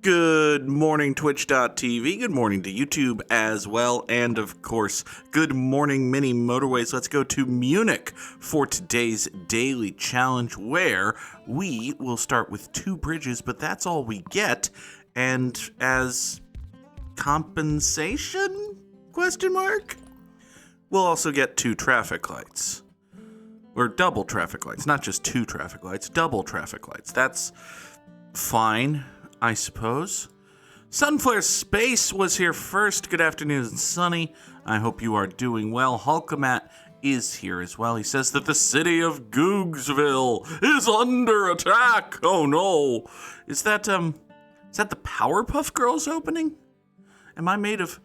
Good morning, Twitch.tv. Good morning to YouTube as well. And of course, good morning, mini Motorways. Let's go to Munich for today's daily challenge, where we will start with 2 bridges, but that's all we get. And as compensation? Question mark? We'll also get 2 traffic lights. Or double traffic lights, not just 2 traffic lights, double traffic lights. That's fine, I suppose. Sunflare Space was here first. Good afternoon, Sunny. I hope you are doing well. Hulkamat is here as well. He says that the city of Googsville is under attack. Oh no. Is that the Powerpuff Girls opening? Am I made of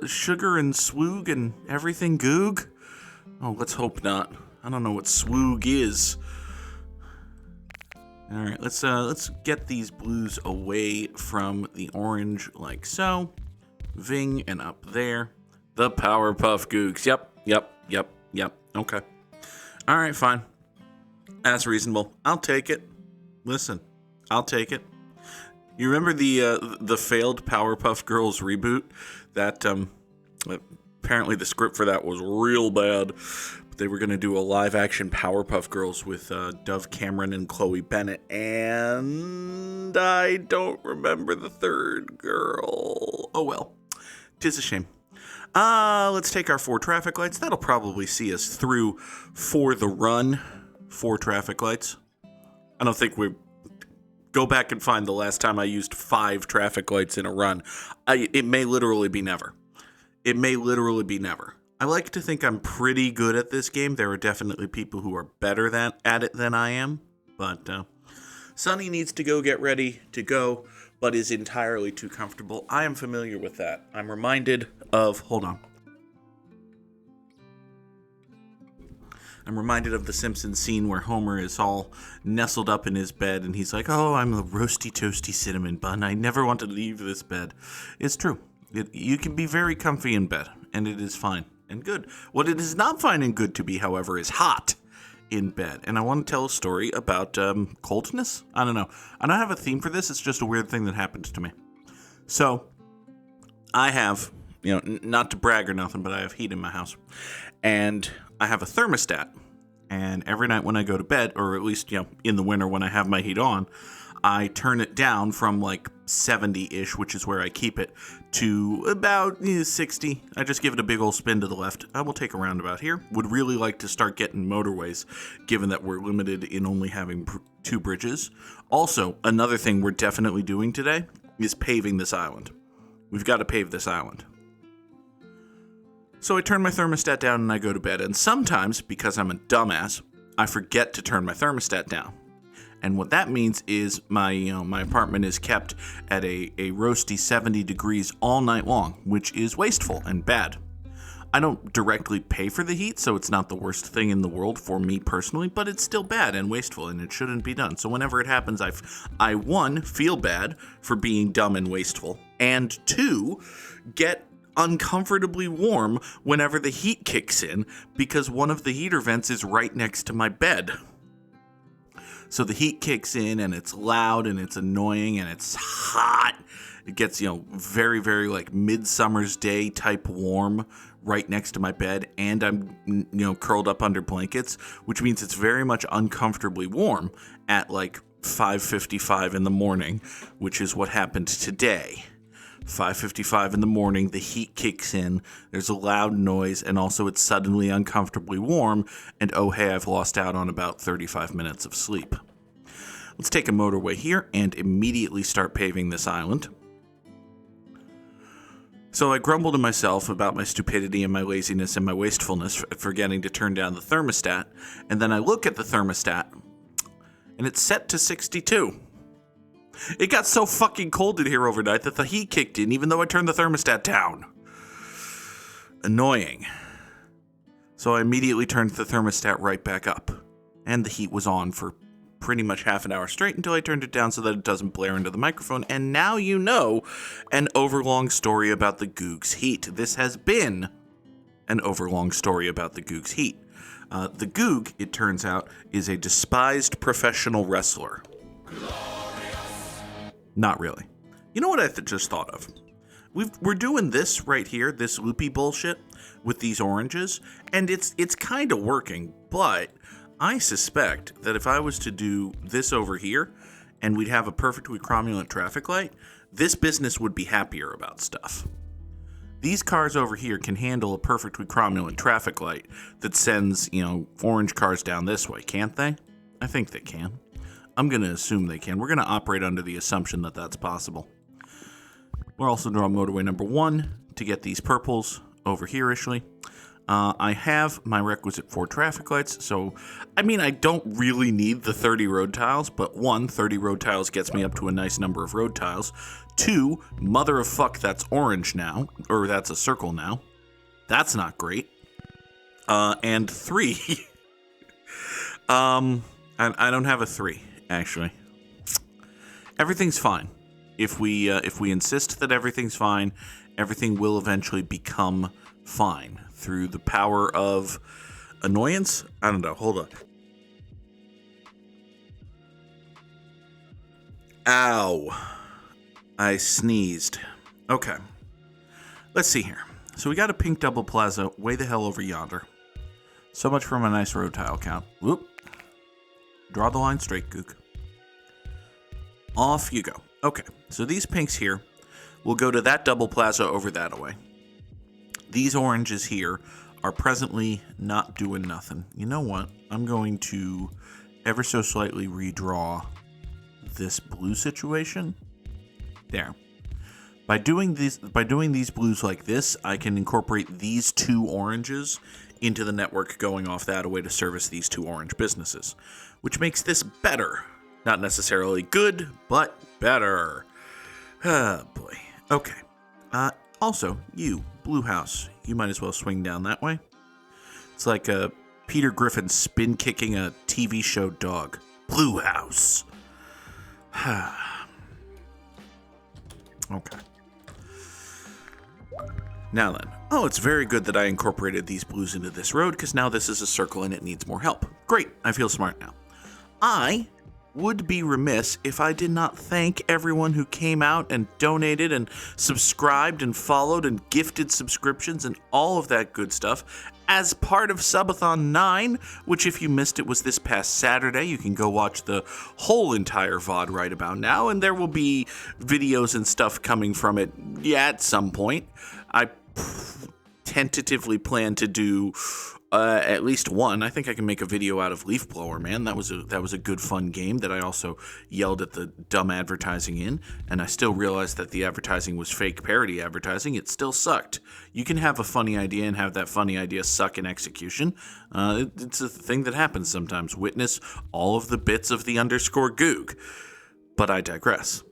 sugar and swoog and everything Goog? Oh, let's hope not. I don't know what swoog is. All right, let's get these blues away from the orange like so. Ving and up there. The Powerpuff Googs. Yep. Okay. All right, fine. That's reasonable. I'll take it. Listen, I'll take it. You remember the failed Powerpuff Girls reboot? That apparently the script for that was real bad. They were going to do a live-action Powerpuff Girls with Dove Cameron and Chloe Bennett, and I don't remember the third girl. Oh well, 'tis a shame. Let's take our 4 traffic lights. That'll probably see us through for the run. 4 traffic lights. I don't think we go back and find the last time I used 5 traffic lights in a run. It may literally be never. It may literally be never. I like to think I'm pretty good at this game. There are definitely people who are better at it than I am. But Sunny needs to go get ready to go, but is entirely too comfortable. I am familiar with that. I'm reminded of... Hold on. I'm reminded of the Simpsons scene where Homer is all nestled up in his bed, and he's like, oh, I'm a roasty, toasty cinnamon bun. I never want to leave this bed. It's true. You can be very comfy in bed, and it is fine. And good. What it is not fine and good to be, however, is hot in bed. And I want to tell a story about coldness. I don't know. I don't have a theme for this. It's just a weird thing that happened to me. So, I have, not to brag or nothing, but I have heat in my house. And I have a thermostat. And every night when I go to bed, or at least, in the winter when I have my heat on, I turn it down from like 70-ish, which is where I keep it, to about 60. I just give it a big old spin to the left. I will take a roundabout here. Would really like to start getting motorways, given that we're limited in only having 2 bridges. Also, another thing we're definitely doing today is paving this island. We've got to pave this island. So I turn my thermostat down and I go to bed. And sometimes, because I'm a dumbass, I forget to turn my thermostat down. And what that means is my apartment is kept at a roasty 70 degrees all night long, which is wasteful and bad. I don't directly pay for the heat, so it's not the worst thing in the world for me personally, but it's still bad and wasteful, and it shouldn't be done. So whenever it happens, I 1, feel bad for being dumb and wasteful, and 2, get uncomfortably warm whenever the heat kicks in, because one of the heater vents is right next to my bed. So the heat kicks in, and it's loud, and it's annoying, and it's hot. It gets, very, very like midsummer's day type warm right next to my bed, and I'm, curled up under blankets, which means it's very much uncomfortably warm at like 5:55 in the morning, which is what happened today. 5:55 in the morning, the heat kicks in, there's a loud noise, and also it's suddenly uncomfortably warm, and oh hey, I've lost out on about 35 minutes of sleep. Let's take a motorway here and immediately start paving this island. So I grumble to myself about my stupidity and my laziness and my wastefulness for forgetting to turn down the thermostat, and then I look at the thermostat, and it's set to 62. It got so fucking cold in here overnight that the heat kicked in even though I turned the thermostat down. Annoying. So I immediately turned the thermostat right back up. And the heat was on for pretty much half an hour straight until I turned it down so that it doesn't blare into the microphone. And now you know an overlong story about the Goog's heat. This has been an overlong story about the Goog's heat. The Goog, it turns out, is a despised professional wrestler. Not really. You know what I just thought of? We're doing this right here, this loopy bullshit with these oranges, and it's kind of working, but I suspect that if I was to do this over here and we'd have a perfectly cromulent traffic light, this business would be happier about stuff. These cars over here can handle a perfectly cromulent traffic light that sends, orange cars down this way, can't they? I think they can. I'm going to assume they can. We're going to operate under the assumption that that's possible. We'll also draw motorway number 1 to get these purples over here-ishly. I have my requisite 4 traffic lights, so, I don't really need the 30 road tiles, but 1, 30 road tiles gets me up to a nice number of road tiles. 2, mother of fuck, that's orange now, or that's a circle now. That's not great. And 3, I don't have a 3, actually. Everything's fine. If we insist that everything's fine, everything will eventually become fine through the power of annoyance. I don't know. Hold on. Ow. I sneezed. Okay. Let's see here. So we got a pink double plaza way the hell over yonder. So much for my nice road tile count. Whoop. Draw the line straight, Goog. Off you go. Okay, so these pinks here will go to that double plaza over that away. These oranges here are presently not doing nothing. You know what? I'm going to ever so slightly redraw this blue situation. There. By doing these blues like this, I can incorporate these 2 oranges into the network going off that away to service these 2 orange businesses, which makes this better. Not necessarily good, but better. Oh, boy. Okay. Also, you, Blue House, you might as well swing down that way. It's like a Peter Griffin spin-kicking a TV show dog. Blue House. Okay. Now then. Oh, it's very good that I incorporated these blues into this road, because now this is a circle and it needs more help. Great. I feel smart now. I would be remiss if I did not thank everyone who came out and donated and subscribed and followed and gifted subscriptions and all of that good stuff as part of Subathon IX, which if you missed it was this past Saturday. You can go watch the whole entire VOD right about now, and there will be videos and stuff coming from it at some point. I tentatively plan to do at least one. I think I can make a video out of Leaf Blower, man. That was a good fun game that I also yelled at the dumb advertising in, and I still realized that the advertising was fake parody advertising. It still sucked. You can have a funny idea and have that funny idea suck in execution. It's a thing that happens sometimes. Witness all of the bits of the _Goog. But I digress.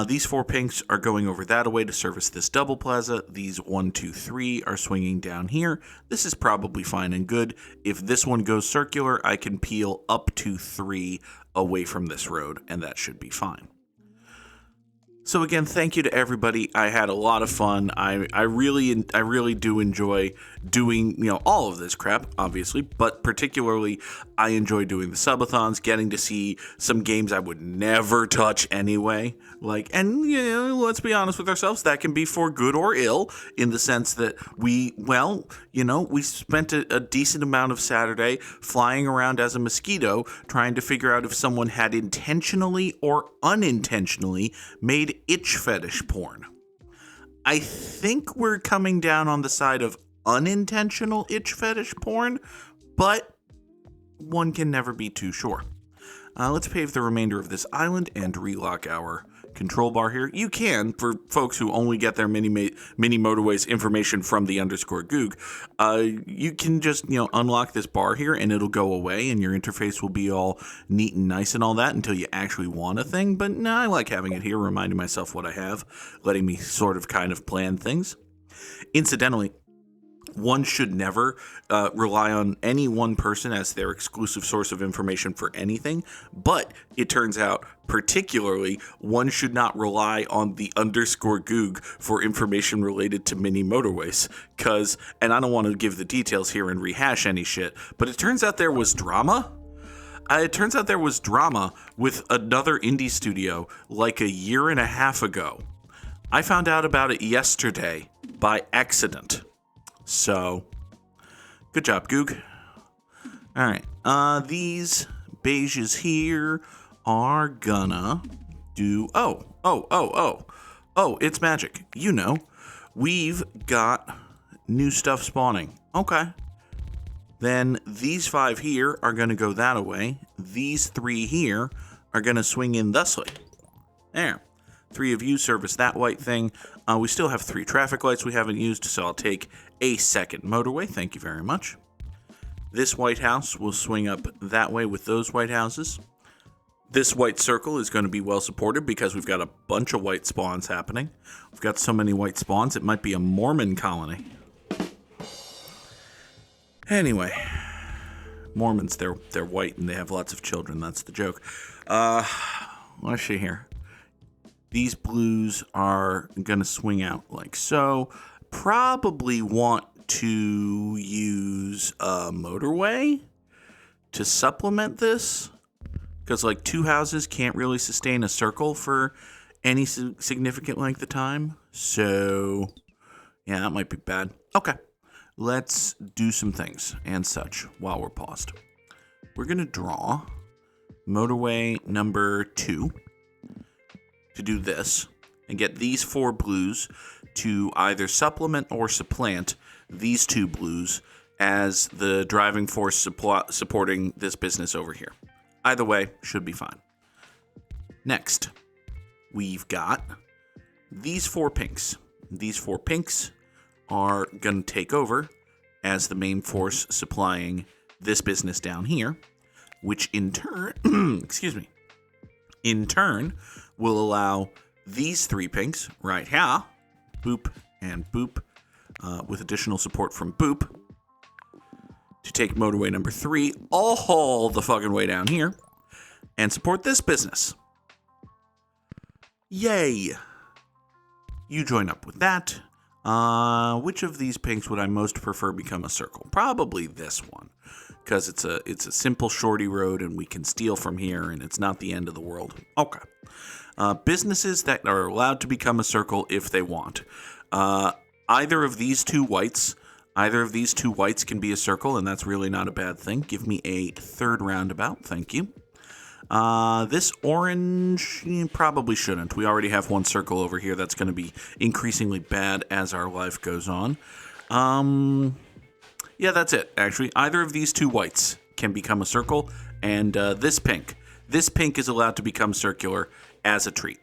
These 4 pinks are going over that away to service this double plaza. These 1, 2, 3 are swinging down here. This is probably fine and good. If this one goes circular, I can peel up to 3 away from this road, and that should be fine. So again, thank you to everybody. I had a lot of fun. I really do enjoy doing, all of this crap, obviously, but particularly I enjoy doing the subathons, getting to see some games I would never touch anyway. Let's be honest with ourselves, that can be for good or ill, in the sense that we spent a decent amount of Saturday flying around as a mosquito trying to figure out if someone had intentionally or unintentionally made itch fetish porn. I think we're coming down on the side of unintentional itch fetish porn, but one can never be too sure. Let's pave the remainder of this island and relock our control bar here. You can, for folks who only get their mini motorways information from the _Goog, you can just, unlock this bar here and it'll go away and your interface will be all neat and nice and all that until you actually want a thing. But no, I like having it here, reminding myself what I have, letting me sort of kind of plan things. Incidentally, one should never rely on any one person as their exclusive source of information for anything, but it turns out particularly one should not rely on the _Goog for information related to mini motorways, and I don't want to give the details here and rehash any shit, but it turns out there was drama. It turns out there was drama with another indie studio like a year and a half ago. I found out about it yesterday by accident. So, good job, Goog. All right. These beiges here are gonna do... Oh, it's magic. You know, we've got new stuff spawning. Okay. Then these 5 here are going to go that way. These 3 here are going to swing in thusly. There. 3 of you service that white thing. We still have 3 traffic lights we haven't used, so I'll take a second motorway. Thank you very much. This white house will swing up that way with those white houses. This white circle is going to be well supported because we've got a bunch of white spawns happening. We've got so many white spawns, it might be a Mormon colony. Anyway, Mormons, they're white and they have lots of children. That's the joke. Let's see here. These blues are going to swing out like so. Probably want to use a motorway to supplement this. Because like 2 houses can't really sustain a circle for any significant length of time. So, yeah, that might be bad. Okay. Let's do some things and such while we're paused. We're going to draw motorway number 2 to do this and get these 4 blues to either supplement or supplant these 2 blues as the driving force supporting this business over here. Either way, should be fine. Next, we've got these 4 pinks. These 4 pinks are going to take over as the main force supplying this business down here, which in turn, in turn will allow these 3 pinks right here, boop and boop, with additional support from boop, to take motorway number 3 all the fucking way down here and support this business. Yay! You join up with that. Which of these pinks would I most prefer become a circle? Probably this one, because it's a simple shorty road and we can steal from here and it's not the end of the world. Okay. Businesses that are allowed to become a circle if they want. Either of these two whites can be a circle, and that's really not a bad thing. Give me a 3rd roundabout, thank you. This orange probably shouldn't. We already have 1 circle over here that's going to be increasingly bad as our life goes on. Yeah, that's it, actually. Either of these 2 whites can become a circle, and this pink is allowed to become circular as a treat.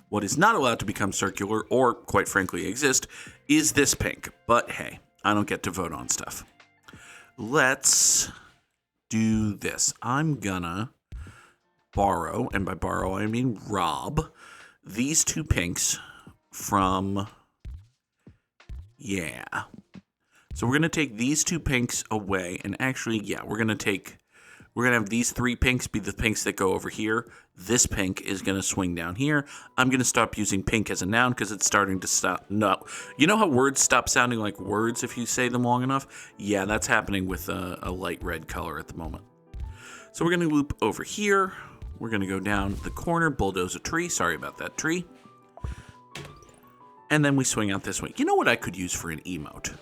What is not allowed to become circular, or quite frankly exist, is this pink. But hey, I don't get to vote on stuff. Let's do this. I'm gonna borrow, and by borrow I mean rob, these 2 pinks from, yeah. So we're going to take these 2 pinks away, and actually, yeah, we're going to have these 3 pinks be the pinks that go over here. This pink is going to swing down here. I'm going to stop using pink as a noun because it's starting to stop. No. You know how words stop sounding like words if you say them long enough? Yeah, that's happening with a light red color at the moment. So we're going to loop over here. We're going to go down the corner, bulldoze a tree. Sorry about that tree. And then we swing out this way. You know what I could use for an emote?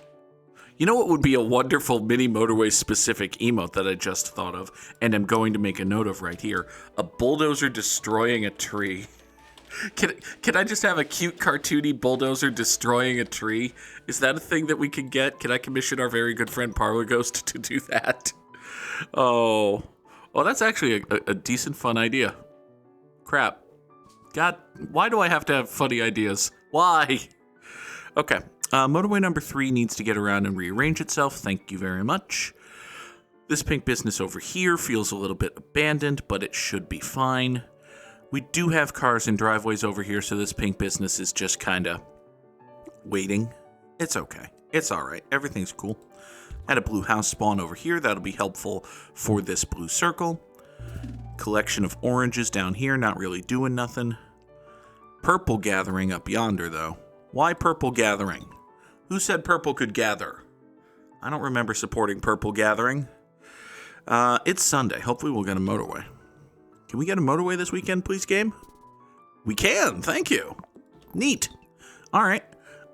You know what would be a wonderful mini motorway specific emote that I just thought of and am going to make a note of right here? A bulldozer destroying a tree. Can I just have a cute cartoony bulldozer destroying a tree? Is that a thing that we can get? Can I commission our very good friend Parlor Ghost to do that? Oh, that's actually a decent fun idea. Crap. God, why do I have to have funny ideas? Why? Okay. Motorway number 3 needs to get around and rearrange itself. Thank you very much. This pink business over here feels a little bit abandoned, but it should be fine. We do have cars and driveways over here, so this pink business is just kind of waiting. It's okay. It's all right. Everything's cool. Had a blue house spawn over here. That'll be helpful for this blue circle. Collection of oranges down here, not really doing nothing. Purple gathering up yonder, though. Why purple gathering? Who said purple could gather? I don't remember supporting purple gathering. It's Sunday. Hopefully we'll get a motorway. Can we get a motorway this weekend, please, game? We can. Thank you. Neat. All right.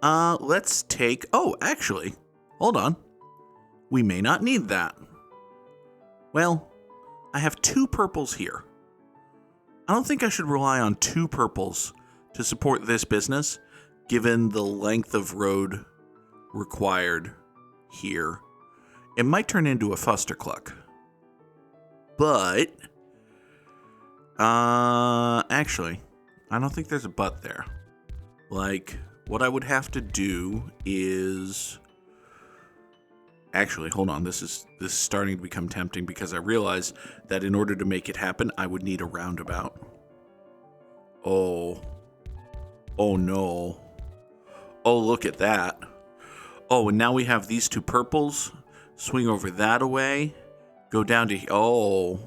Let's take... Oh, actually, hold on. We may not need that. Well, I have 2 purples here. I don't think I should rely on 2 purples to support this business, given the length of road required here. It might turn into a fustercluck. But, actually, I don't think there's a but there. Like, what I would have to do is... Actually, hold on, this is starting to become tempting because I realize that in order to make it happen, I would need a roundabout. Oh no. Oh, look at that. Oh, and now we have these 2 purples. Swing over that away. Go down to... Oh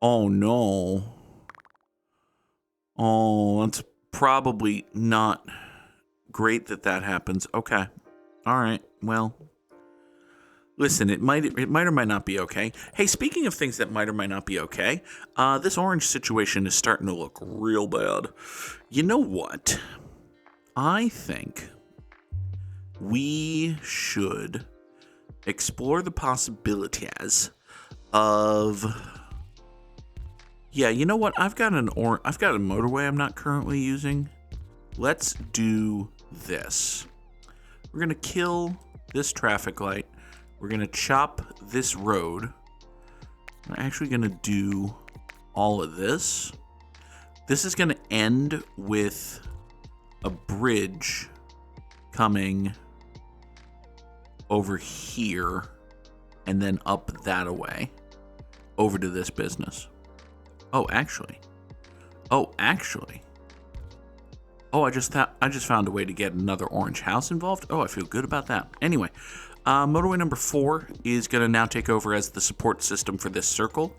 no. Oh, that's probably not great that happens. Okay. All right. Well... Listen, it might or might not be okay. Hey, speaking of things that might or might not be okay, this orange situation is starting to look real bad. You know what? I think we should explore the possibilities of... Yeah, you know what? I've got a motorway I'm not currently using. Let's do this. We're gonna kill this traffic light. We're going to chop this road. We're actually going to do all of this. This is going to end with a bridge coming over here and then up that away over to this business. Oh, actually. Oh, I just found a way to get another orange house involved. Oh, I feel good about that. Anyway, motorway number 4 is going to now take over as the support system for this circle.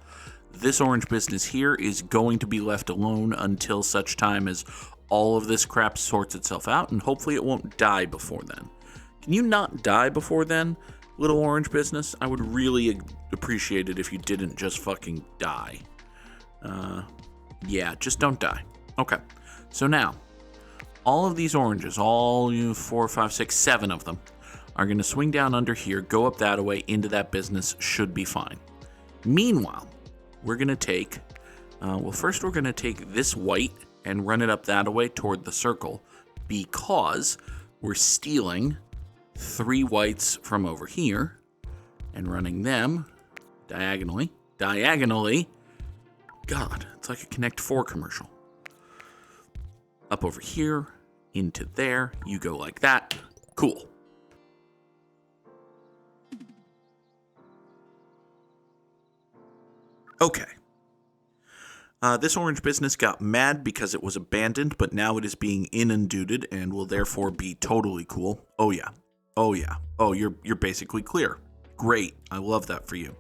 This orange business here is going to be left alone until such time as all of this crap sorts itself out, and hopefully it won't die before then. Can you not die before then, little orange business? I would really appreciate it if you didn't just fucking die. Yeah, just don't die. Okay, so now, all of these oranges, all 4, 5, 6, 7 of them, are going to swing down under here, go up that way, into that business, should be fine. Meanwhile, we're going to take, first we're going to take this white and run it up that way toward the circle, because we're stealing 3 whites from over here and running them diagonally. God, it's like a Connect 4 commercial. Up over here, into there, you go like that. Cool. Okay. This orange business got mad because it was abandoned, but now it is being inundated and will therefore be totally cool. Oh yeah. Oh, you're basically clear. Great. I love that for you.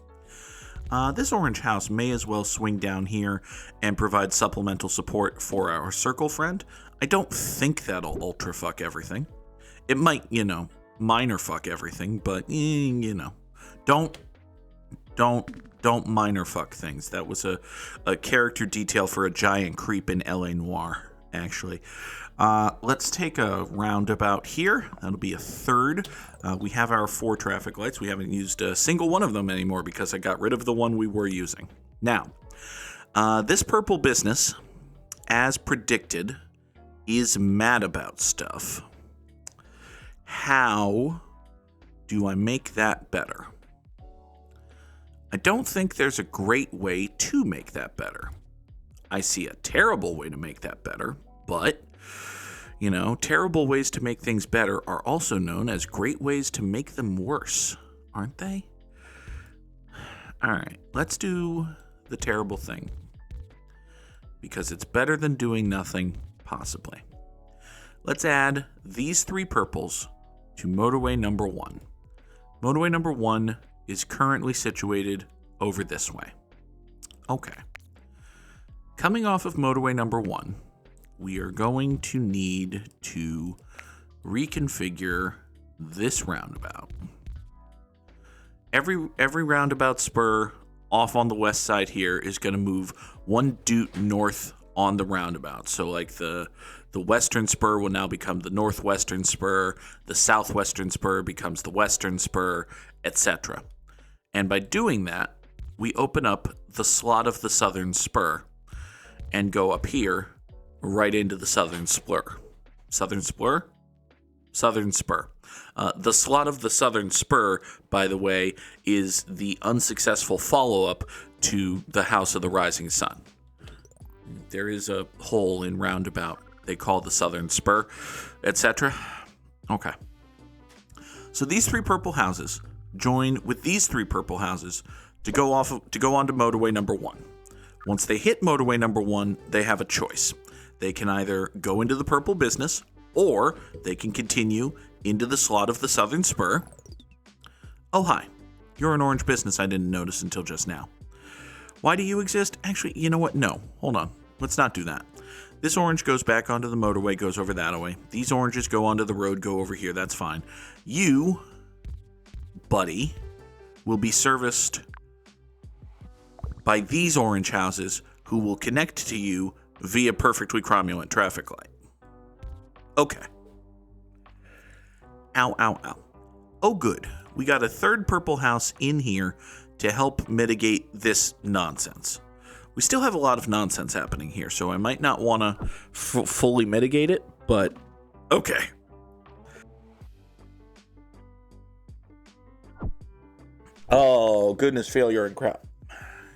This orange house may as well swing down here and provide supplemental support for our circle friend. I don't think that'll ultra fuck everything. It might, minor fuck everything, but, don't minor fuck things. That was a character detail for a giant creep in L.A. Noire, actually. Let's take a roundabout here. That'll be a 3rd. We have our 4 traffic lights. We haven't used a single one of them anymore because I got rid of the one we were using. Now, this purple business, as predicted, is mad about stuff. How do I make that better? I don't think there's a great way to make that better. I see a terrible way to make that better, but, terrible ways to make things better are also known as great ways to make them worse, aren't they? All right, let's do the terrible thing, because it's better than doing nothing, possibly. Let's add these 3 purples to motorway number 1. Motorway number 1 is currently situated over this way. Okay. Coming off of motorway number 1, we are going to need to reconfigure this roundabout Every roundabout spur off on the west side here is going to move 1 doot north on the roundabout. So like the western spur will now become the northwestern spur, the southwestern spur becomes the western spur, etc. And by doing that, we open up the slot of the southern spur and go up here right into the southern spur. Southern spur? Southern spur. The slot of the southern spur, by the way, is the unsuccessful follow-up to the House of the Rising Sun. There is a hole in roundabout they call the southern spur, etc. Okay. So these 3 purple houses join with these 3 purple houses to go on to motorway number 1. Once they hit motorway number 1, they have a choice. They can either go into the purple business, or they can continue into the slot of the southern spur. Oh, hi. You're an orange business I didn't notice until just now. Why do you exist? Actually, you know what? No. Hold on. Let's not do that. This orange goes back onto the motorway, goes over that way. These oranges go onto the road, go over here. That's fine. You, buddy, will be serviced by these orange houses who will connect to you via perfectly cromulent traffic light. Okay. Ow, ow, ow. Oh, good. We got a 3rd purple house in here to help mitigate this nonsense. We still have a lot of nonsense happening here, so I might not want to fully mitigate it, but okay. Oh, goodness, failure and crap.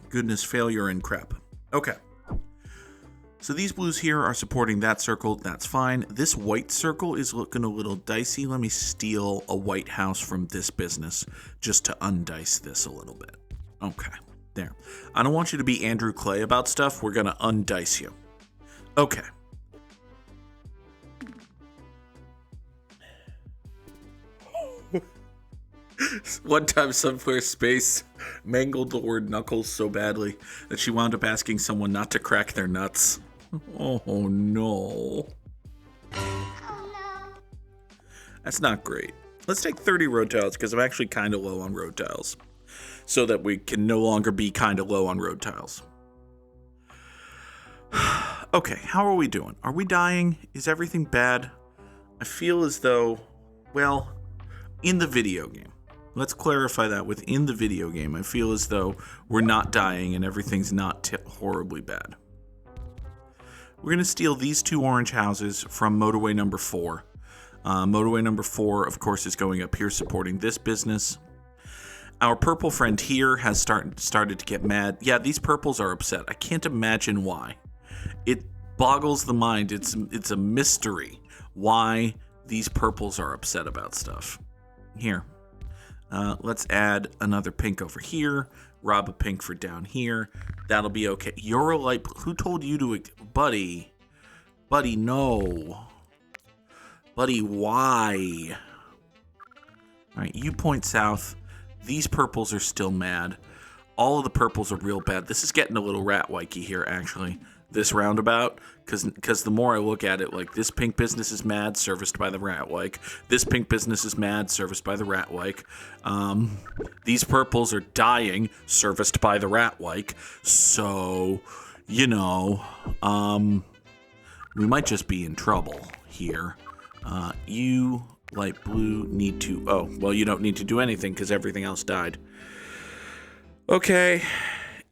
Goodness, failure and crap. Okay. So these blues here are supporting that circle. That's fine. This white circle is looking a little dicey. Let me steal a white house from this business just to undice this a little bit. Okay, there. I don't want you to be Andrew Clay about stuff. We're going to undice you. Okay. One time, Somewhere Space mangled the word knuckles so badly that she wound up asking someone not to crack their nuts. Oh no. That's not great. Let's take 30 road tiles because I'm actually kind of low on road tiles. So that we can no longer be kind of low on road tiles. Okay, how are we doing? Are we dying? Is everything bad? I feel as though, well, in the video game. Let's clarify that. Within the video game, I feel as though we're not dying and everything's not horribly bad. We're going to steal these 2 orange houses from motorway number 4. Motorway number 4, of course, is going up here supporting this business. Our purple friend here has started to get mad. Yeah, these purples are upset. I can't imagine why. It boggles the mind. It's a mystery why these purples are upset about stuff. Here. Let's add another pink over here. Rob a pink for down here. That'll be okay. You're a light. Who told you to... Buddy. Buddy, no. Buddy, why? All right, you point south. These purples are still mad. All of the purples are real bad. This is getting a little rat-wikey here, actually. This roundabout, because the more I look at it, like this pink business is mad, serviced by the Ratwike. This pink business is mad, serviced by the Ratwike. These purples are dying, serviced by the Ratwike. So, you know, we might just be in trouble here. You, light blue, need to... Oh, well, you don't need to do anything because everything else died. Okay.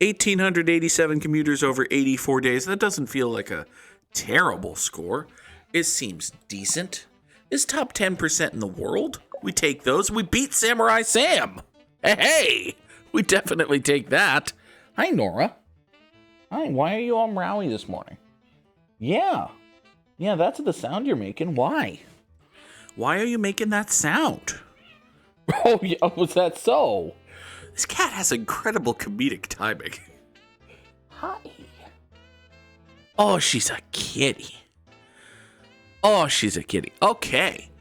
1,887 commuters over 84 days. That doesn't feel like a terrible score. It seems decent. It's top 10% in the world. We take those. We beat Samurai Sam. Hey, we definitely take that. Hi, Nora. Hi, why are you all meowy this morning? Yeah, that's the sound you're making. Why? Why are you making that sound? Oh, yeah, was that so? This cat has incredible comedic timing. Hi. Oh, she's a kitty. Oh, she's a kitty. Okay.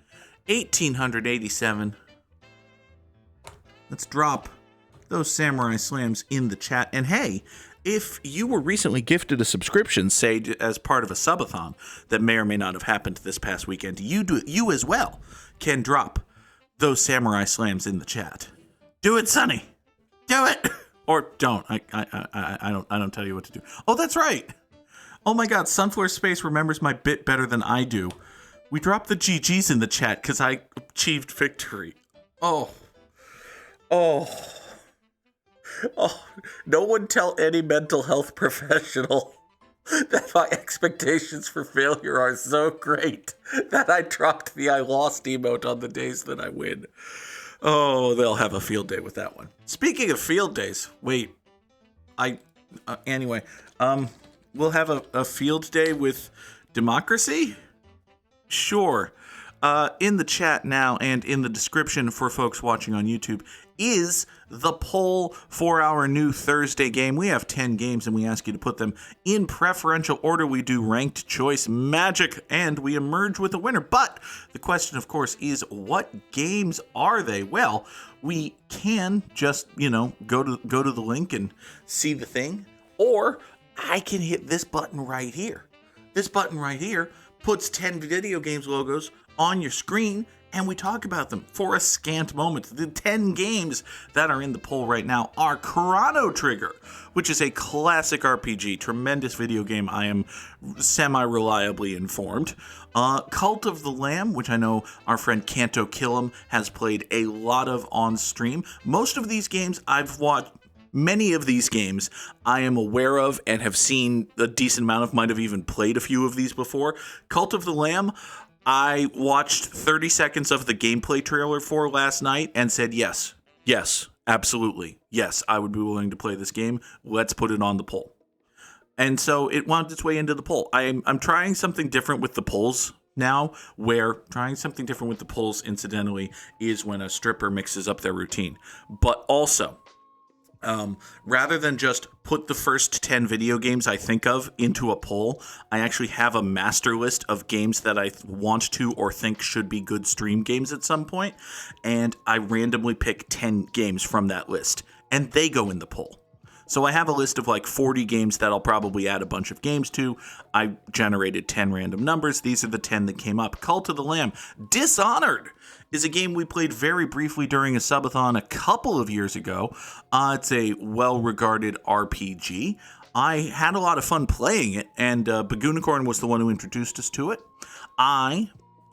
1,887. Let's drop those Samurai Slams in the chat. And hey, if you were recently gifted a subscription, say as part of a subathon that may or may not have happened this past weekend, you as well can drop those Samurai Slams in the chat. Do it, Sonny. Do it. Or don't. I don't tell you what to do. Oh, that's right. Oh my God, Sunflower Space remembers my bit better than I do. We dropped the GGs in the chat because I achieved victory. Oh. No one tell any mental health professional that my expectations for failure are so great that I dropped the I lost emote on the days that I win. Oh, they'll have a field day with that one. Speaking of field days, wait, anyway, we'll have a field day with democracy? Sure. In the chat now and in the description for folks watching on YouTube is the poll for our new Thursday game. We have 10 games and we ask you to put them in preferential order. We do ranked choice magic and we emerge with a winner. But the question, of course, is what games are they? Well, we can just, go to the link and see the thing, or I can hit this button right here. This button right here puts 10 video games logos on your screen, and we talk about them for a scant moment. The 10 games that are in the poll right now are Chrono Trigger, which is a classic RPG, tremendous video game, I am semi-reliably informed. Cult of the Lamb, which I know our friend Canto Killam has played a lot of on stream. Most of these games I've watched. Many of these games I am aware of and have seen a decent amount of, might have even played a few of these before. Cult of the Lamb, I watched 30 seconds of the gameplay trailer for last night and said, yes, absolutely. Yes, I would be willing to play this game. Let's put it on the poll. And so it wound its way into the poll. I'm trying something different with the polls now, where trying something different with the polls, incidentally, is when a stripper mixes up their routine. But also, rather than just put the first 10 video games I think of into a poll, I actually have a master list of games that I want to or think should be good stream games at some point, and I randomly pick 10 games from that list, and they go in the poll. So I have a list of like 40 games that I'll probably add a bunch of games to. I generated 10 random numbers. These are the 10 that came up. Cult of the Lamb. Dishonored is a game we played very briefly during a subathon a couple of years ago. It's a well-regarded RPG. I had a lot of fun playing it, and Bagoonicorn was the one who introduced us to it. I,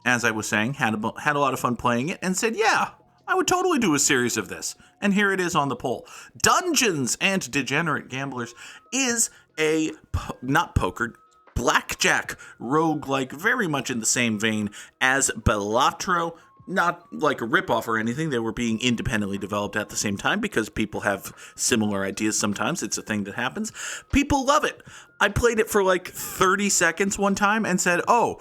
as I was saying, had a lot of fun playing it and said, yeah, I would totally do a series of this. And here it is on the poll. Dungeons and Degenerate Gamblers is a, not poker, blackjack roguelike, very much in the same vein as Bellatro. Not like a ripoff or anything. They were being independently developed at the same time because people have similar ideas sometimes. It's a thing that happens. People love it. I played it for like 30 seconds one time and said, oh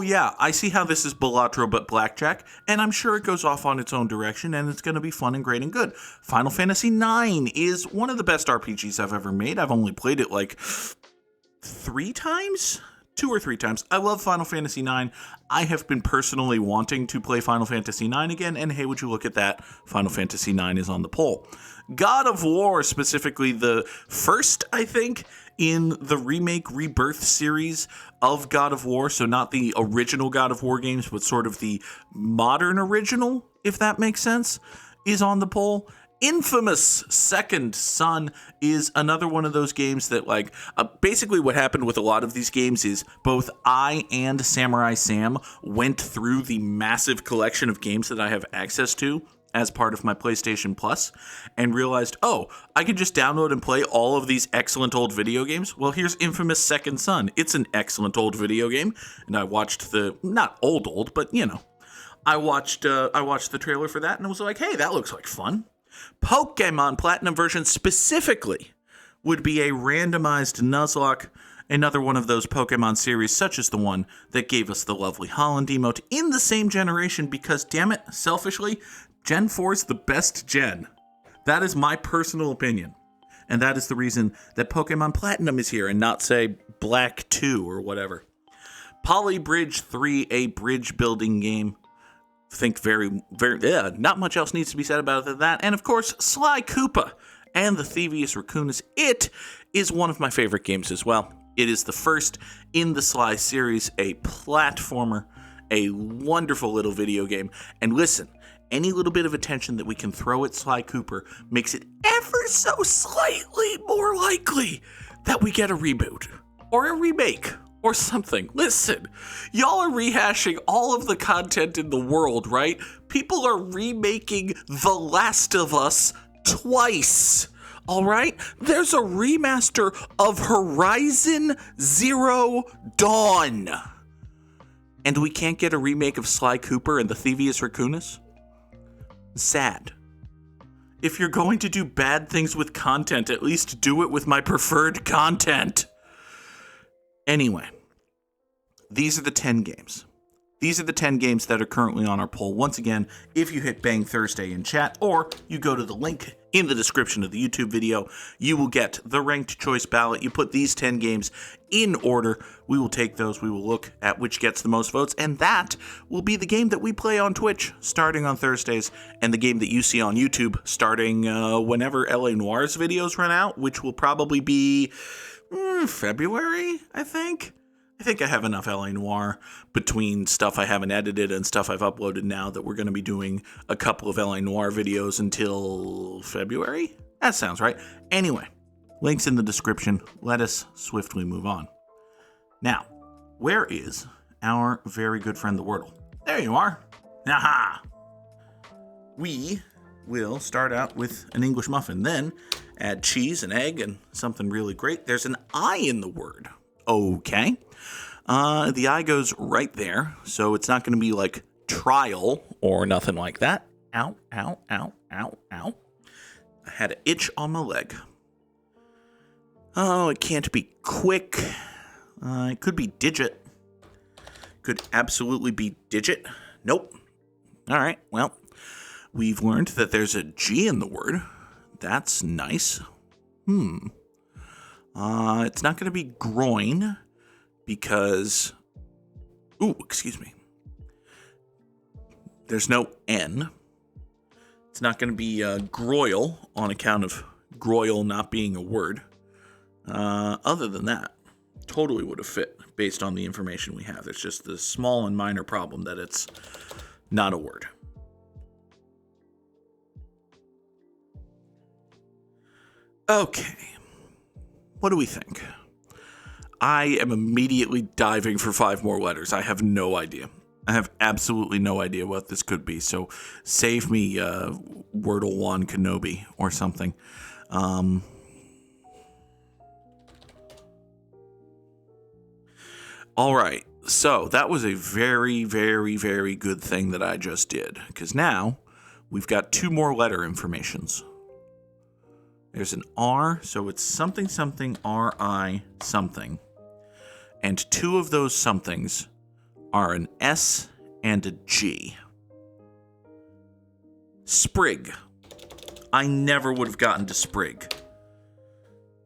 yeah, I see how this is Bellatro but blackjack, and I'm sure it goes off on its own direction and it's going to be fun and great and good. Final Fantasy IX is one of the best RPGs I've ever made. I've only played it like 3 times? 2 or 3 times. I love Final Fantasy IX. I have been personally wanting to play Final Fantasy IX again, and hey, would you look at that, Final Fantasy IX is on the poll. God of War, specifically the first, I think, in the remake Rebirth series of God of War, so not the original God of War games, but sort of the modern original, if that makes sense, is on the poll. Infamous Second Son is another one of those games that, like, basically what happened with a lot of these games is both I and Samurai Sam went through the massive collection of games that I have access to as part of my PlayStation Plus and realized, oh, I could just download and play all of these excellent old video games. Well, here's Infamous Second Son. It's an excellent old video game, and I watched the, not old, but, I watched the trailer for that and I was like, hey, that looks like fun. Pokemon Platinum version specifically would be a randomized Nuzlocke, another one of those Pokemon series such as the one that gave us the lovely Holland emote in the same generation because, damn it, selfishly, Gen 4 is the best gen. That is my personal opinion. And that is the reason that Pokemon Platinum is here and not, say, Black 2 or whatever. Polybridge 3, a bridge building game. Think not much else needs to be said about it than that. And of course, Sly Koopa and the Thievius Raccoonus. It is one of my favorite games as well. It is the first in the Sly series, a platformer, a wonderful little video game. And listen, any little bit of attention that we can throw at Sly Cooper makes it ever so slightly more likely that we get a reboot or a remake or something. Listen, y'all are rehashing all of the content in the world, right? People are remaking The Last of Us twice. All right? There's a remaster of Horizon Zero Dawn. And we can't get a remake of Sly Cooper and the Thievius Raccoonus? Sad. If you're going to do bad things with content, at least do it with my preferred content. Anyway, these are the 10 games. These are the 10 games that are currently on our poll. Once again, if you hit Bang Thursday in chat, or you go to the link in the description of the YouTube video, you will get the ranked choice ballot. You put these 10 games in order. We will take those. We will look at which gets the most votes, and that will be the game that we play on Twitch starting on Thursdays, and the game that you see on YouTube starting whenever LA Noir's videos run out, which will probably be February, I think. I think I have enough LA Noir between stuff I haven't edited and stuff I've uploaded now that we're going to be doing a couple of LA Noir videos until February? That sounds right. Anyway, links in the description. Let us swiftly move on. Now, where is our very good friend the Wordle? There you are. Aha! We will start out with an English muffin, then add cheese and egg and something really great. There's an I in the word. Okay. The I goes right there, so it's not going to be like trial or nothing like that. Ow, ow, ow, ow, ow. I had an itch on my leg. Oh, it can't be quick. It could be digit. Could absolutely be digit. Nope. All right, well, we've learned that there's a G in the word. That's nice. It's not going to be groin because, excuse me. There's no N. It's not going to be groil on account of groil not being a word. Other than that, totally would have fit based on the information we have. There's just the small and minor problem that it's not a word. Okay. What do we think? I am immediately diving for 5 more letters. I have no idea. I have absolutely no idea what this could be. So save me Wordle 1 Kenobi or something. All right. So that was a very, very, very good thing that I just did. Because now we've got 2 more letter informations. There's an R, so it's something, something, R-I, something. And 2 of those somethings are an S and a G. Sprig. I never would have gotten to sprig.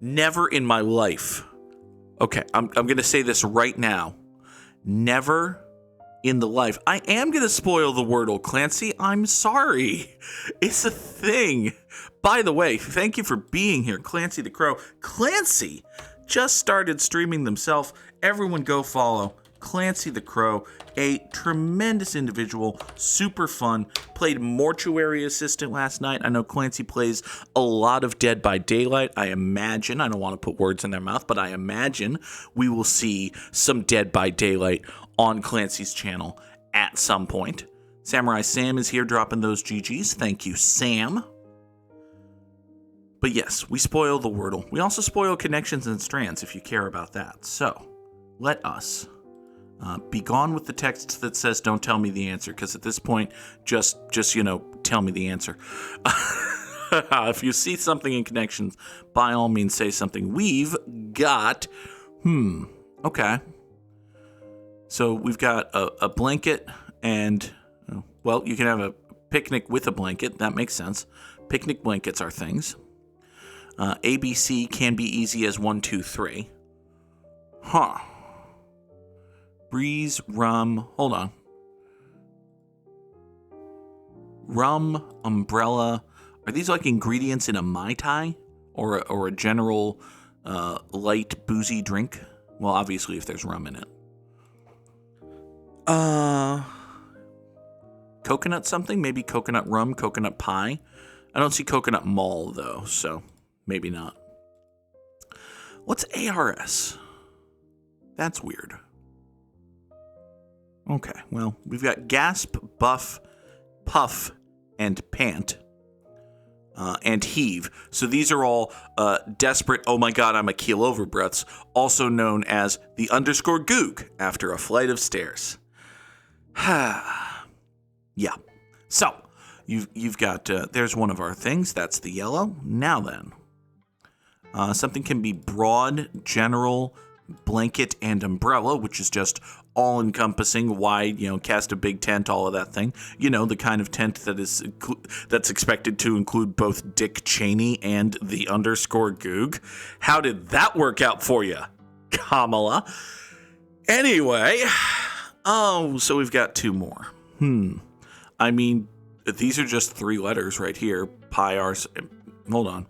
Never in my life. Okay, I'm going to say this right now. Never in the life. I am going to spoil the Wordle, Clancy. I'm sorry. It's a thing. By the way, thank you for being here, Clancy the Crow. Clancy just started streaming themselves. Everyone go follow Clancy the Crow, a tremendous individual, super fun. Played Mortuary Assistant last night. I know Clancy plays a lot of Dead by Daylight. I imagine, I don't want to put words in their mouth, but I imagine we will see some Dead by Daylight on Clancy's channel at some point. Samurai Sam is here dropping those GGs. Thank you, Sam. But yes, we spoil the Wordle. We also spoil connections and strands if you care about that. So, let us be gone with the text that says don't tell me the answer, because at this point, just tell me the answer. If you see something in connections, by all means say something. We've got, okay. So we've got a blanket and, well, you can have a picnic with a blanket. That makes sense. Picnic blankets are things. ABC can be easy as 1, 2, 3. Huh. Breeze, rum, hold on. Rum, umbrella. Are these like ingredients in a Mai Tai? Or a general light boozy drink? Well, obviously if there's rum in it. coconut something, maybe coconut rum, coconut pie. I don't see coconut mall, though, so maybe not. What's ARS? That's weird. Okay, well, we've got gasp, buff, puff, and pant, and heave. So these are all desperate, oh my god, I'm a keel over breaths, also known as the underscore Goog after a flight of stairs. Yeah. So, you've got, there's one of our things, that's the yellow. Now then, something can be broad, general, blanket, and umbrella, which is just all-encompassing, wide, cast a big tent, all of that thing. The kind of tent that's expected to include both Dick Cheney and the underscore Goog. How did that work out for you, Kamala? Anyway, so we've got two more. I mean, these are just 3 letters right here. Pi, Rs, hold on.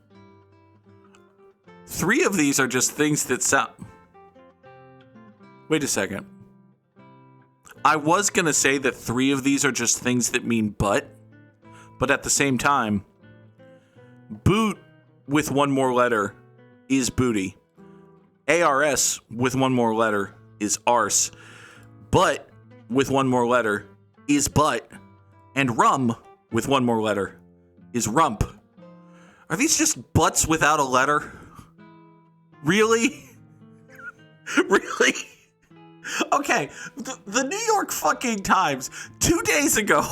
3 of these are just things that sound... Wait a second. I was going to say that 3 of these are just things that mean but at the same time, boot with 1 more letter is booty. ARS with 1 more letter is arse. But with 1 more letter is butt. And rum with 1 more letter is rump. Are these just butts without a letter? Really? Really? Okay, the New York fucking Times, 2 days ago,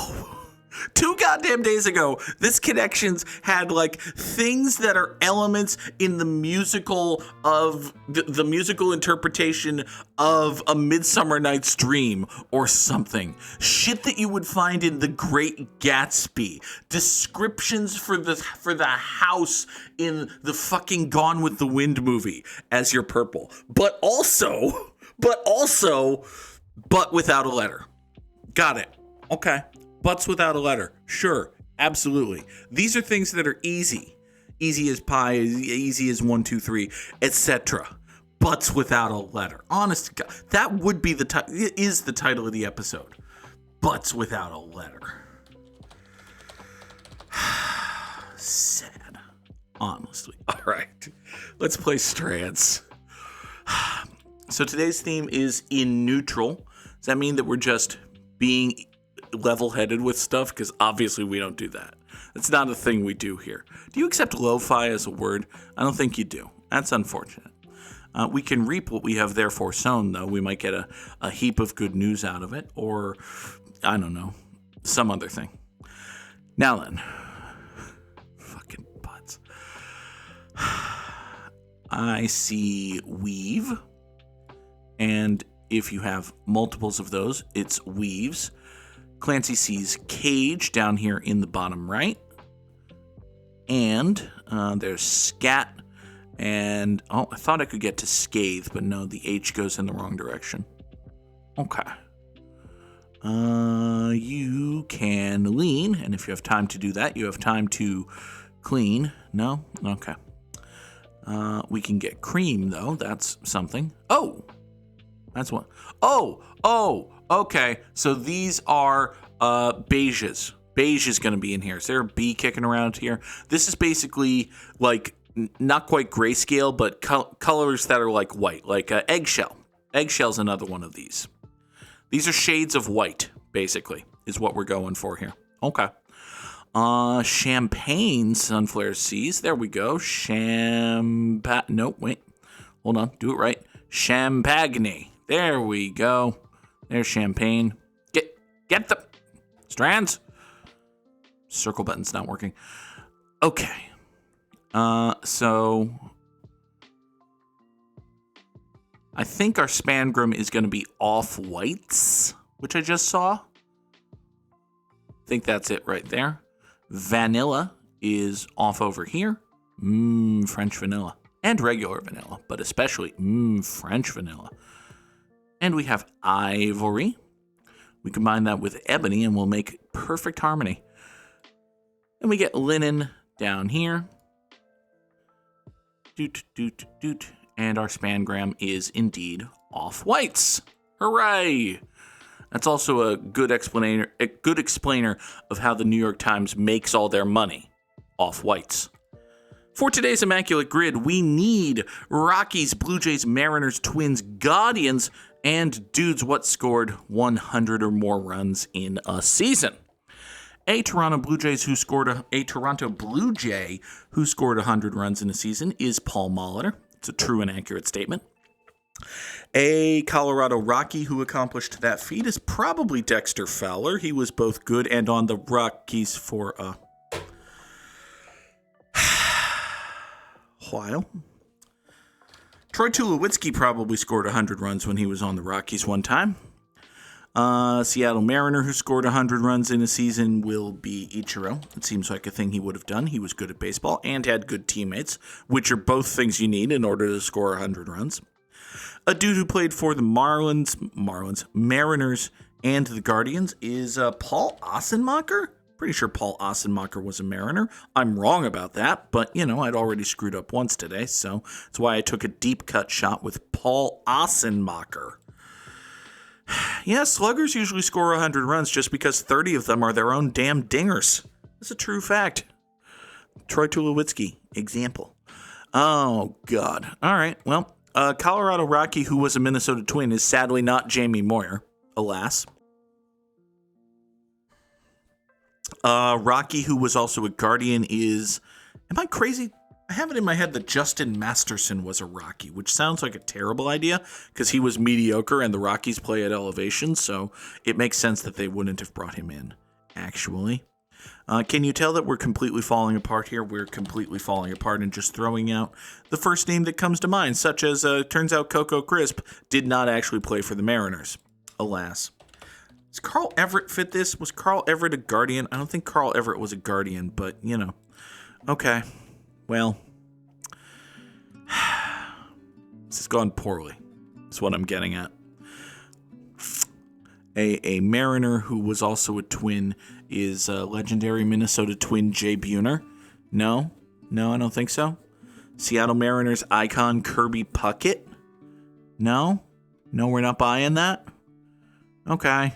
2 goddamn days ago, this Connections had, things that are elements in the musical of, the musical interpretation of A Midsummer Night's Dream or something. Shit that you would find in The Great Gatsby. Descriptions for the house in the fucking Gone with the Wind movie as your purple. But without a letter. Got it. Okay. Butts without a letter. Sure. Absolutely. These are things that are easy. Easy as pie, easy as 1, 2, 3, etc. Butts without a letter. Honest to God. That would be is the title of the episode. Butts without a letter. Sad. Honestly. All right. Let's play Strands. So today's theme is in neutral. Does that mean that we're just being level-headed with stuff? Because obviously we don't do that. That's not a thing we do here. Do you accept lo-fi as a word? I don't think you do. That's unfortunate. We can reap what we have therefore sown, though. We might get a heap of good news out of it, or, I don't know, some other thing. Now then. Fucking butts. I see weave. And if you have multiples of those, it's weaves. Clancy sees cage down here in the bottom right. And there's scat. And, I thought I could get to scathe, but no, the H goes in the wrong direction. Okay. You can lean, and if you have time to do that, you have time to clean. No? Okay. We can get cream, though. That's something. Oh! That's one. Oh, okay. So these are beiges. Beige is going to be in here. Is there a B kicking around here? This is basically not quite grayscale, but colors that are like white, like eggshell. Eggshell's another one of these. These are shades of white, basically, is what we're going for here. Okay. Champagne sunflower seeds. There we go. Nope, wait. Hold on. Do it right. Champagne. There we go. There's champagne. Get the strands. Circle button's not working. Okay. So I think our spangram is going to be off whites, which I just saw. I think that's it right there. Vanilla is off over here. French vanilla. And regular vanilla, but especially French vanilla. And we have ivory. We combine that with ebony and we'll make perfect harmony. And we get linen down here. Doot, doot, doot. And our spangram is indeed off whites. Hooray! That's also a good explainer of how the New York Times makes all their money off whites. For today's Immaculate Grid, we need Rockies, Blue Jays, Mariners, Twins, Guardians, and dudes what scored 100 or more runs in a season. A Toronto Blue Jay who scored 100 runs in a season is Paul Molitor. It's a true and accurate statement. A Colorado Rocky who accomplished that feat is probably Dexter Fowler. He was both good and on the Rockies for a while. Troy Tulowitzki probably scored 100 runs when he was on the Rockies one time. Seattle Mariner who scored 100 runs in a season will be Ichiro. It seems like a thing he would have done. He was good at baseball and had good teammates, which are both things you need in order to score 100 runs. A dude who played for the Mariners, and the Guardians is Paul Ossenmacher. Pretty sure Paul Ossenmacher was a Mariner. I'm wrong about that, but, I'd already screwed up once today, so that's why I took a deep cut shot with Paul Ossenmacher. Yeah, sluggers usually score 100 runs just because 30 of them are their own damn dingers. That's a true fact. Troy Tulowitzki, example. Oh, God. All right, well, Colorado Rocky, who was a Minnesota Twin, is sadly not Jamie Moyer, alas. Rocky, who was also a Guardian, is... Am I crazy? I have it in my head that Justin Masterson was a Rocky, which sounds like a terrible idea because he was mediocre and the Rockies play at elevation, so it makes sense that they wouldn't have brought him in, actually. Can you tell that we're completely falling apart here? We're completely falling apart and just throwing out the first name that comes to mind, such as, turns out Coco Crisp did not actually play for the Mariners, alas. Does Carl Everett fit this? Was Carl Everett a Guardian? I don't think Carl Everett was a Guardian, but, Okay. Well, this has gone poorly. That's what I'm getting at. A Mariner who was also a Twin is legendary Minnesota Twin Jay Buhner. No, I don't think so. Seattle Mariners icon Kirby Puckett. No, we're not buying that. Okay.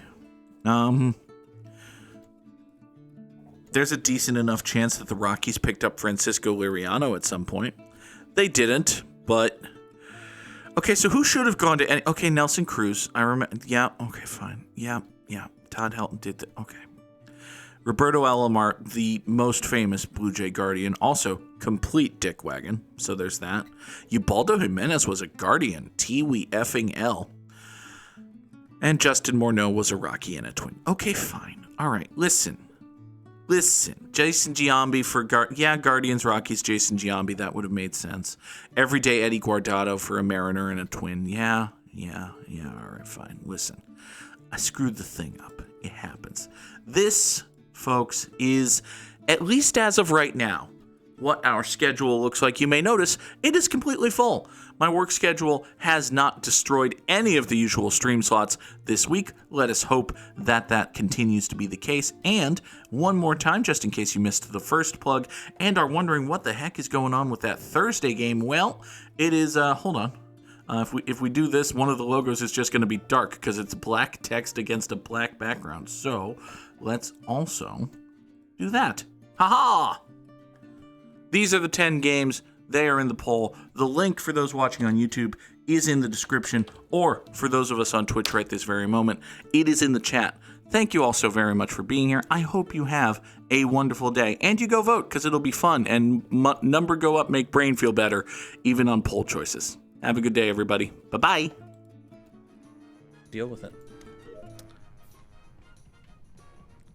There's a decent enough chance that the Rockies picked up Francisco Liriano at some point. They didn't, but... Okay, so who should have gone to any... Okay, Nelson Cruz. I remember... Yeah, okay, fine. Yeah. Todd Helton did that. Okay. Roberto Alomar, the most famous Blue Jay Guardian, also complete dickwagon. So there's that. Ubaldo Jimenez was a Guardian. Tiwi effing L. And Justin Morneau was a Rocky and a Twin. Okay, fine. All right, listen. Jason Giambi for Guardians, Rockies, Jason Giambi, that would have made sense. Everyday Eddie Guardado for a Mariner and a Twin. Yeah, all right, fine. Listen, I screwed the thing up. It happens. This, folks, is, at least as of right now, what our schedule looks like. You may notice it is completely full. My work schedule has not destroyed any of the usual stream slots this week. Let us hope that that continues to be the case. And one more time, just in case you missed the first plug and are wondering what the heck is going on with that Thursday game, well, it is, hold on. If we do this, one of the logos is just going to be dark because it's black text against a black background. So let's also do that. Haha! These are the 10 games. They are in the poll. The link for those watching on YouTube is in the description, or for those of us on Twitch right this very moment, it is in the chat. Thank you all so very much for being here. I hope you have a wonderful day. And you go vote, because it'll be fun. And number go up, make brain feel better, even on poll choices. Have a good day, everybody. Bye-bye. Deal with it.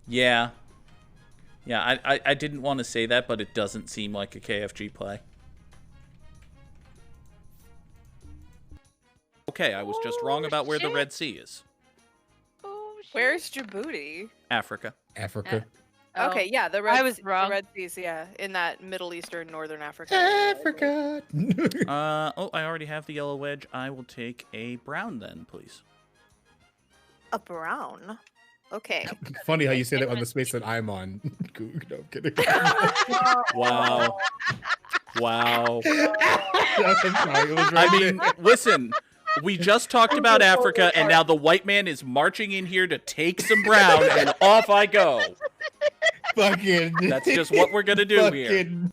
Yeah. Yeah, I didn't want to say that, but it doesn't seem like a KFG play. Okay, I was just wrong about where the Red Sea is. Where's Djibouti? Africa. Okay, yeah, the Red, I was wrong. The Red Sea's, yeah, in that Middle Eastern, Northern Africa. Oh, I already have the yellow wedge. I will take a brown then, please. A brown? Okay. Funny how you say that on the space that I'm on. Goog, no, I'm kidding. Wow. I'm sorry, it was right I mean, listen, We just talked about Africa, and now the white man is marching in here to take some brown, and off I go. Fucking. That's just what we're gonna do here.